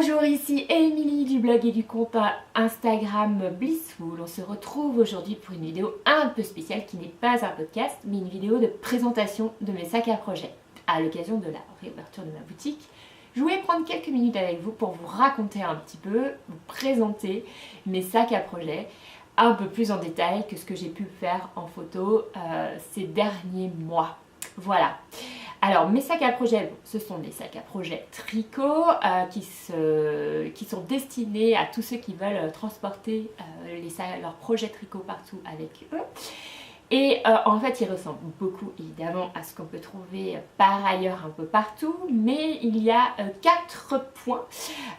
Bonjour, ici Émilie du blog et du compte Instagram Blissful. On se retrouve aujourd'hui pour une vidéo un peu spéciale qui n'est pas un podcast mais une vidéo de présentation de mes sacs à projet à l'occasion de la réouverture de ma boutique. Je voulais prendre quelques minutes avec vous pour vous raconter un petit peu, vous présenter mes sacs à projet un peu plus en détail que ce que j'ai pu faire en photo ces derniers mois. Voilà. Alors mes sacs à projet, ce sont des sacs à projet tricot qui sont destinés à tous ceux qui veulent transporter leurs projets tricot partout avec eux. Et en fait ils ressemblent beaucoup évidemment à ce qu'on peut trouver par ailleurs un peu partout, mais il y a 4 points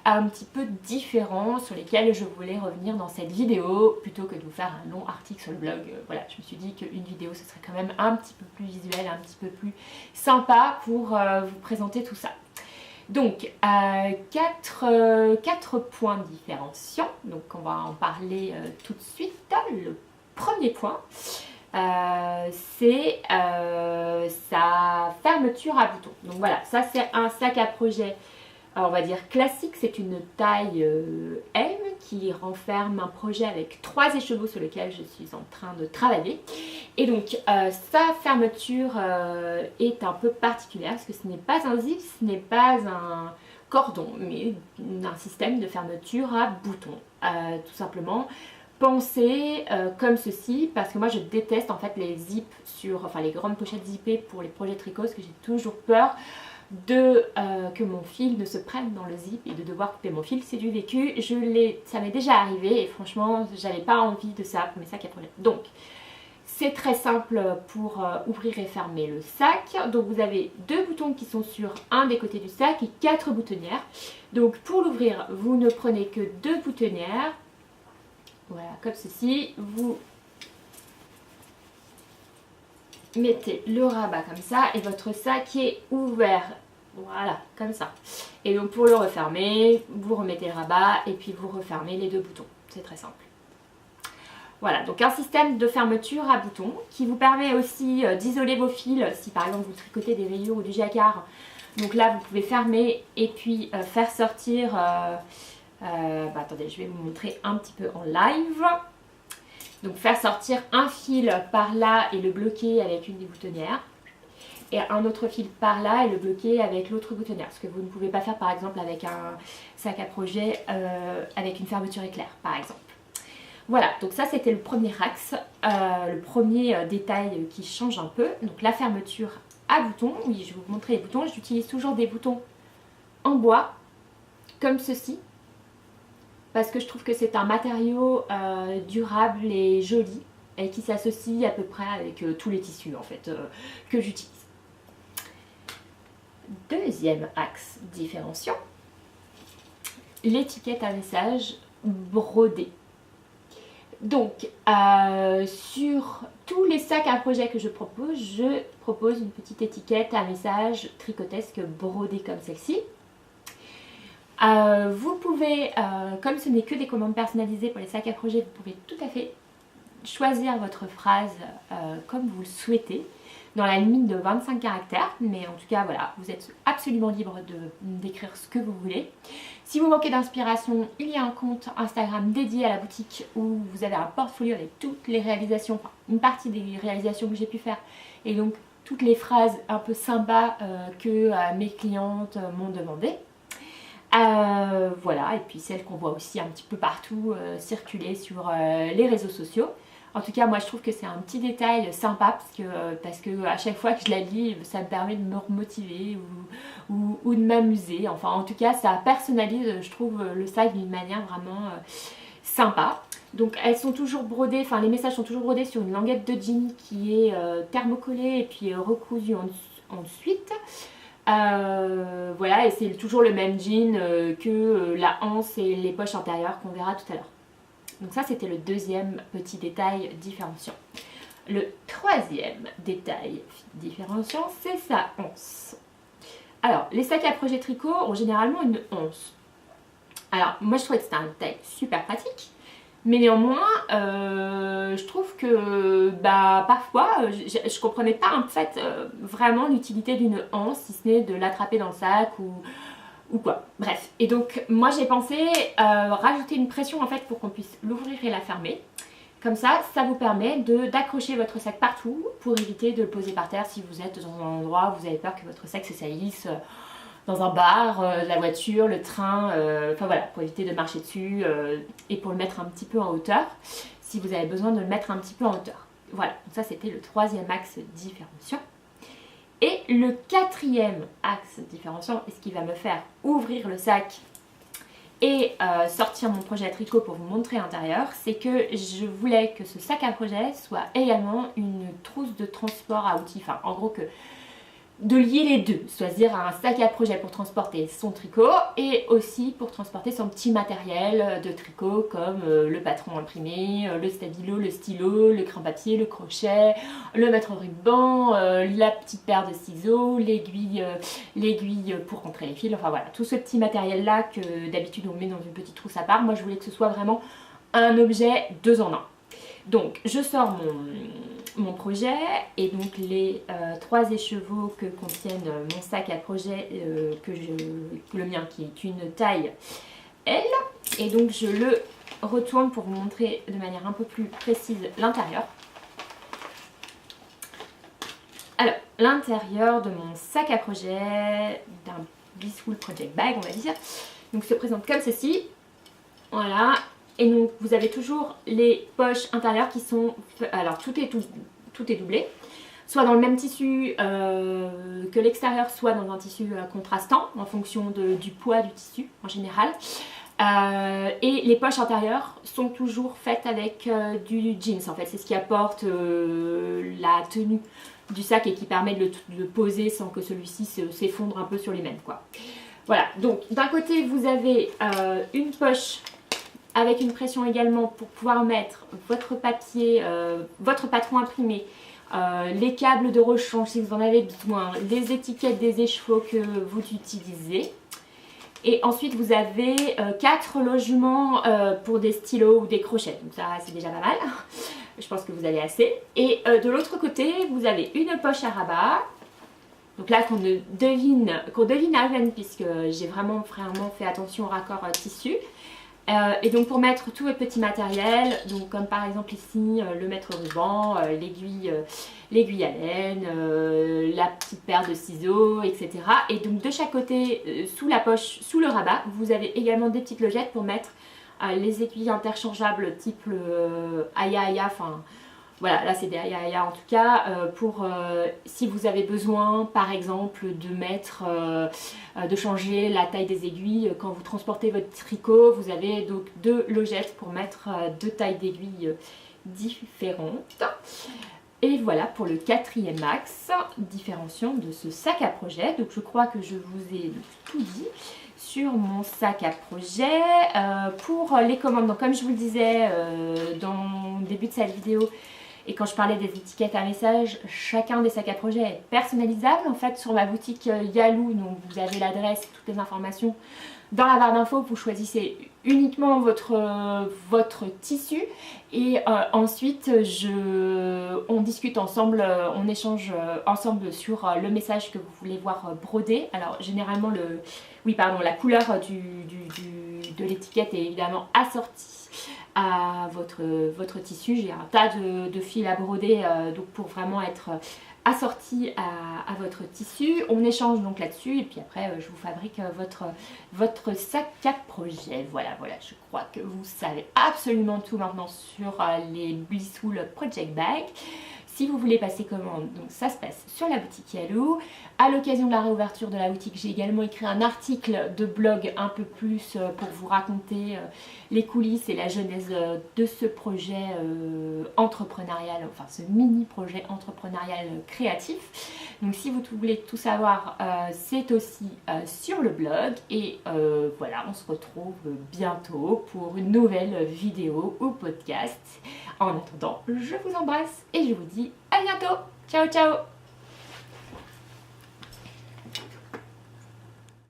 un petit peu différents sur lesquels je voulais revenir dans cette vidéo plutôt que de vous faire un long article sur le blog. Voilà, je me suis dit qu'une vidéo ce serait quand même un petit peu plus visuel, un petit peu plus sympa pour vous présenter tout ça. Donc, 4 points différenciants, donc on va en parler tout de suite. Le premier point, c'est sa fermeture à boutons. Donc voilà, ça c'est un sac à projet, on va dire classique, c'est une taille M qui renferme un projet avec 3 écheveaux sur lesquels je suis en train de travailler. Et donc sa fermeture est un peu particulière parce que ce n'est pas un zip, ce n'est pas un cordon, mais un système de fermeture à boutons, tout simplement. Pensez comme ceci, parce que moi je déteste en fait les zips enfin les grandes pochettes zippées pour les projets tricot, parce que j'ai toujours peur que mon fil ne se prenne dans le zip et de devoir couper mon fil. C'est du vécu, ça m'est déjà arrivé et franchement j'avais pas envie de ça pour mes sacs à projet. Donc c'est très simple pour ouvrir et fermer le sac. Donc vous avez 2 boutons qui sont sur un des côtés du sac et 4 boutonnières. Donc pour l'ouvrir, vous ne prenez que 2 boutonnières. Voilà, comme ceci, vous mettez le rabat comme ça et votre sac est ouvert. Voilà, comme ça. Et donc pour le refermer, vous remettez le rabat et puis vous refermez les 2 boutons. C'est très simple. Voilà, donc un système de fermeture à boutons qui vous permet aussi d'isoler vos fils si par exemple vous tricotez des rayures ou du jacquard. Donc là, vous pouvez fermer et puis faire sortir... attendez, je vais vous montrer un petit peu en live. Donc faire sortir un fil par là et le bloquer avec une des boutonnières. Et un autre fil par là et le bloquer avec l'autre boutonnière. Ce que vous ne pouvez pas faire par exemple avec un sac à projet avec une fermeture éclair par exemple. Voilà, donc ça c'était le premier axe, le premier détail qui change un peu. Donc la fermeture à boutons. Oui, je vais vous montrer les boutons. J'utilise toujours des boutons en bois comme ceci, parce que je trouve que c'est un matériau durable et joli et qui s'associe à peu près avec tous les tissus en fait que j'utilise. Deuxième axe différenciant, l'étiquette à message brodée. Donc sur tous les sacs à projet que je propose une petite étiquette à message tricotesque brodée comme celle-ci. Vous pouvez, comme ce n'est que des commandes personnalisées pour les sacs à projet, vous pouvez tout à fait choisir votre phrase comme vous le souhaitez, dans la limite de 25 caractères, mais en tout cas voilà, vous êtes absolument libre d'écrire ce que vous voulez. Si vous manquez d'inspiration, il y a un compte Instagram dédié à la boutique où vous avez un portfolio avec toutes les réalisations, enfin une partie des réalisations que j'ai pu faire, et donc toutes les phrases un peu sympas que mes clientes m'ont demandé. Voilà, et puis celle qu'on voit aussi un petit peu partout circuler sur les réseaux sociaux. En tout cas, moi je trouve que c'est un petit détail sympa parce que à chaque fois que je la lis, ça me permet de me remotiver ou de m'amuser. Enfin, en tout cas, ça personnalise, je trouve, le sac d'une manière vraiment sympa. Donc elles sont toujours brodées, enfin les messages sont toujours brodés sur une languette de jean qui est thermocollée et puis recousue ensuite. Voilà, et c'est toujours le même jean que la anse et les poches intérieures qu'on verra tout à l'heure. Donc ça c'était le deuxième petit détail différenciant. Le troisième détail différenciant, c'est sa anse. Alors les sacs à projet tricot ont généralement une anse. Alors moi je trouvais que c'était un détail super pratique. Mais néanmoins, je trouve que parfois, je ne comprenais pas en fait vraiment l'utilité d'une anse, si ce n'est de l'attraper dans le sac ou quoi. Bref, et donc moi j'ai pensé rajouter une pression en fait pour qu'on puisse l'ouvrir et la fermer. Comme ça vous permet d'accrocher votre sac partout pour éviter de le poser par terre si vous êtes dans un endroit où vous avez peur que votre sac se salisse, dans un bar, la voiture, le train, enfin voilà, pour éviter de marcher dessus et pour le mettre un petit peu en hauteur, si vous avez besoin de le mettre un petit peu en hauteur. Voilà, donc ça c'était le troisième axe différenciant. Et le quatrième axe différenciant, et ce qui va me faire ouvrir le sac et sortir mon projet à tricot pour vous montrer l'intérieur, c'est que je voulais que ce sac à projet soit également une trousse de transport à outils. Enfin, en gros, de lier les deux, c'est-à-dire un sac à projet pour transporter son tricot et aussi pour transporter son petit matériel de tricot comme le patron imprimé, le stabilo, le stylo, le crin papier, le crochet, le mètre ruban, la petite paire de ciseaux, l'aiguille pour rentrer les fils, enfin voilà, tout ce petit matériel là que d'habitude on met dans une petite trousse à part. Moi je voulais que ce soit vraiment un objet 2 en 1. Donc je sors mon projet et donc les 3 écheveaux que contiennent mon sac à projet, le mien qui est une taille L, et donc je le retourne pour vous montrer de manière un peu plus précise l'intérieur. Alors l'intérieur de mon sac à projet, d'un Blissful Project Bag on va dire, donc se présente comme ceci, voilà. Et donc vous avez toujours les poches intérieures qui sont, alors tout est doublé, soit dans le même tissu que l'extérieur, soit dans un tissu contrastant en fonction du poids du tissu en général. Et les poches intérieures sont toujours faites avec du jeans en fait, c'est ce qui apporte la tenue du sac et qui permet de le poser sans que celui-ci s'effondre un peu sur lui-même quoi. Voilà, donc d'un côté vous avez une poche avec une pression également pour pouvoir mettre votre papier, votre patron imprimé, les câbles de rechange si vous en avez besoin, les étiquettes des écheveaux que vous utilisez. Et ensuite vous avez 4 logements pour des stylos ou des crochets, donc ça c'est déjà pas mal, je pense que vous avez assez. Et de l'autre côté vous avez une poche à rabat, donc là qu'on devine à peine puisque j'ai vraiment fait attention au raccord tissu. Et donc pour mettre tout votre petit matériel, donc comme par exemple ici le mètre ruban, l'aiguille à laine, la petite paire de ciseaux, etc. Et donc de chaque côté, sous la poche, sous le rabat, vous avez également des petites logettes pour mettre les aiguilles interchangeables type Aya Aya, enfin voilà, là c'est des Aya Aya en tout cas, pour si vous avez besoin par exemple de changer la taille des aiguilles quand vous transportez votre tricot, vous avez donc 2 logettes pour mettre 2 tailles d'aiguilles différentes. Et voilà pour le 4e axe différenciant de ce sac à projet. Donc je crois que je vous ai tout dit sur mon sac à projet. Pour les commandes, donc comme je vous le disais dans le début de cette vidéo, et quand je parlais des étiquettes à message, chacun des sacs à projet est personnalisable. En fait, sur ma boutique Yaloo, donc vous avez l'adresse, toutes les informations dans la barre d'infos. Vous choisissez uniquement votre tissu et ensuite on discute ensemble, on échange ensemble sur le message que vous voulez voir brodé. Alors généralement la couleur de l'étiquette est évidemment assortie à votre tissu. J'ai un tas de fils à broder donc pour vraiment être assorti à votre tissu. On échange donc là-dessus et puis après je vous fabrique votre sac à projet. Voilà, je crois que vous savez absolument tout maintenant sur les Blissful Project Bag. Si vous voulez passer commande, donc ça se passe sur la boutique Yaloo. À l'occasion de la réouverture de la boutique, j'ai également écrit un article de blog un peu plus pour vous raconter les coulisses et la genèse de ce projet entrepreneurial, enfin ce mini projet entrepreneurial créatif. Donc si vous voulez tout savoir, c'est aussi sur le blog. Et voilà, on se retrouve bientôt pour une nouvelle vidéo ou podcast. En attendant, je vous embrasse et je vous dis à bientôt. Ciao, ciao!